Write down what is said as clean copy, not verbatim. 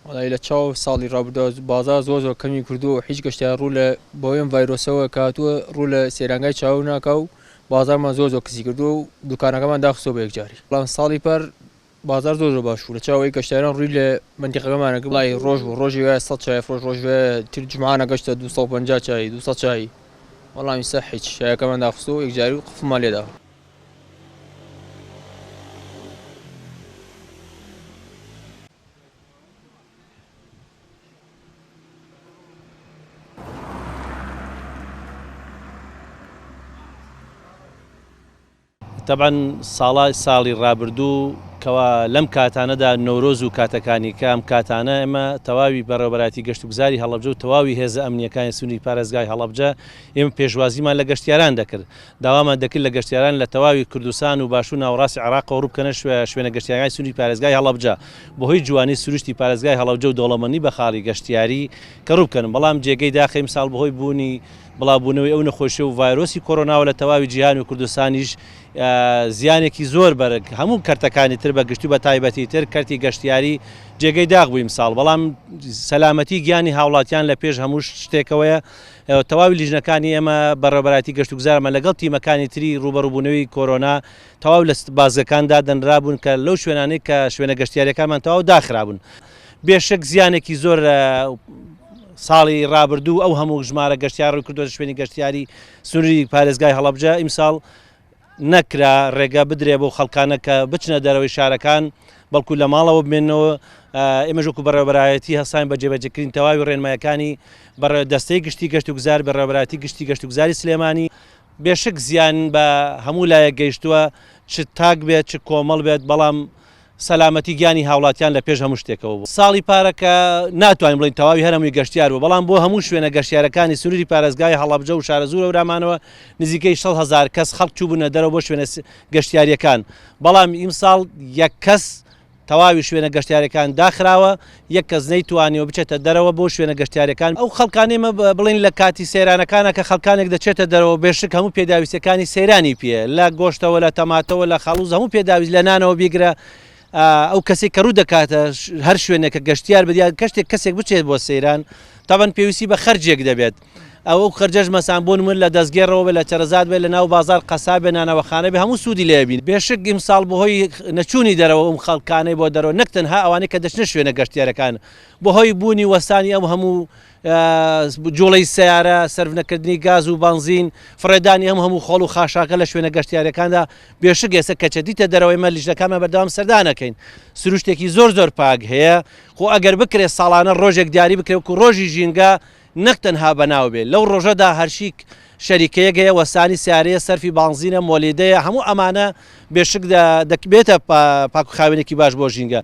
وڵی لە چاو ساڵی ڕابردووە بازار زۆر کەمی کردو و هیچ گەشتیان ڕوو لە بۆیەم ڤایرۆسەوە کاتووە ڕوو لە سێرانگای چاو ناکە و بازارمان زۆر کسی کردو و دوکانەکەمان داخستۆ بە یەکجاری. بەڵام ساڵی پەر بازار زۆر باش بوو لە چاوەی گەشتیاران ڕووی لە منتیقەکەمانە بڵای ڕۆژ بوو ڕۆژی وایە 100 چای فرۆش ڕۆژ تر جمعانە گەشتە 250 چای 200 چای وەڵامی سە هیچ شایەکەمان داخستۆ و یەکجاری و قفڵمان لێدا. طبعا ساڵی ڕابردوو کەوا لەم کاتانەدا نۆرۆز و کاتەکانی کام کاتانە ئێمە تەواوی بەڕێوەبەراتی گەشتوگزاری هەڵەبجە و تەواوی هێزە ئەمنیەکانی سنووری پارێزگای هەڵەبجە ئێمە پێشوازیمان لە گەشتیاران دەکرد داوامان دەکرد لە گەشتیاران لە تەواوی کوردستان و باشوور ناوەڕاستی عێراقەوە ڕوو بکەنە شوێنە گەشتیارەکانی سنووری پارێزگای هەڵەبجە بەهۆی جوانی سروشتی پارێزگای هەڵەبجە و دەوڵەمەندی بە خاڵی گەشتیاری کە ڕوو بکەن بەڵام جێگەی داخی ساڵ بەهۆی بوونی بڵاوبوونەوەی ئەو نەخۆشیە و ڤایرۆسی کۆرۆناوە لە تەواوی جیهان و کوردستانیش زیانێکی زۆر بەرگ هەموو کەرتەکانی تر بە گشتی بە تایبەتی تر کەرتی گەشتیاری جێگەی داغ بوویم ساڵ بەڵام سەلامەتی گیانی هاوڵاتیان لە پێش هەموو شتێکەوەیە تەواوی لیژنەکانی ئێمە بەڕێوەبەراتی گەشتوگزارمە لەگەڵ تیمەکانی تری ڕوبەڕووبوونەوەی کۆرۆنا تەواو لە بازەکاندا دەنرابوون کە لەو شوێنانەی کە شوێنە گەشتیاریەکانمان تەواو داخرابوون بێشک زیانێکی زۆر ساڵی ڕابردوو ئەو هەموو ژمارە گەشتیار ڕووی کردووە شوێنی گەشتیاری سنووری پارێزگای هەڵەبجە ئیمساڵ نەکرا ڕێگە بدرێ بۆ خەڵکانە کە بچنە دەرەوەی شارەکان بەڵکو لە ماڵەوە بمێنەوە ئێمە ژووکو بەڕێوەبەرایەتی هەسان بە جێبەجێکردنی تەواوی ڕێنمایەکانی دەستەی گشتی گەشتوگزار بەڕێوەبەراتی گشتی گەشتوگزاری سلێمانی بێشک زیان بە هەموو لایەک گەیشتووە چ تاک بێت چ کۆمەڵ بێت بەڵام سەلامەتی گیانی هاوڵاتیان لە پێش هەموو شتێکەوە بوو ساڵی پارەکە ناتوانین بڵین تەواوی هەرهەمووی گەشتیار بوو بەڵام بۆ هەموو شوێنە گەشتیارەکانی سنووری پارێزگای هەڵەبجە و شارە زوورە ورامانەوە نزیکەی 6,000 کەس خەڵک چوو بوونە دەرەوە بۆ شوێنە گەشتیاریەکان بەڵام ئیمساڵ یەک کەس تەواوی شوێنە گەشتیارەکان داخراوە یەک کەس نەیتوانیەوە بچێتە دەرەوە بۆ شوێنە گەشتیارەکان ئەو خەڵکانێمە بڵین لە کاتی سەیرانەکانە کە خەڵکانێک دەچێتە دەرەوە بێشک هەموو پێداویستەکانی سەیرانی پێ لە گۆشتەوە لە تەماتەوە لە خەڵوز هەموو پێداویست لە نانەوە بیگرە ئەو کەسێک کە ڕوو دەکاتە هەر شوێنێکە گەشتیار بدیان کەشتێک کەسێک بچێت بۆ سەیران تاوان پێویستی بە خەرجێک دەبێت ئەو خەرجەش مەسان بۆ من لە دەستگێڕەوە لە چەرەزاد بێت لە ناو بازار قەسابێ نانەوەخانە بێ هەموو سوودی لێبین بێشک ئیمساڵ بەهۆی نەچوونی دەرەوە ئەم خەڵکانەی بۆ دەرەوە نەک تەنها ئەوانەی کە دەچنە شوێنە گەشتیارەکان بەهۆی بوونی وەستانی ئەم هەموو جوڵەی سیارە سەرف-نەکردنی گاز و بنزین فڕێدانی هەموو خۆڵ و خاشاکە لە شوێنە گەشتیارەکاندا بێشک ئێستا کەچە دیتە دەرەوەی مە لیژنەکانمە بەردەوام سەردانەکەین سروشتێکی زۆر پاک هەیە خۆ ئەگەر بکرێت ساڵانە ڕۆژێک دیاری بکرێت و ڕۆژی ژینگە نەک تەنها بەناو بێت لەو ڕۆژەدا هەرشیک شەریکەیەک هەیە وەسانی سیارەیە سەرفی بنزینە مۆلیدەیە هەموو ئەمانە بێشک دەکبێتە پاک و خاوێنێکی باش بۆ ژینگە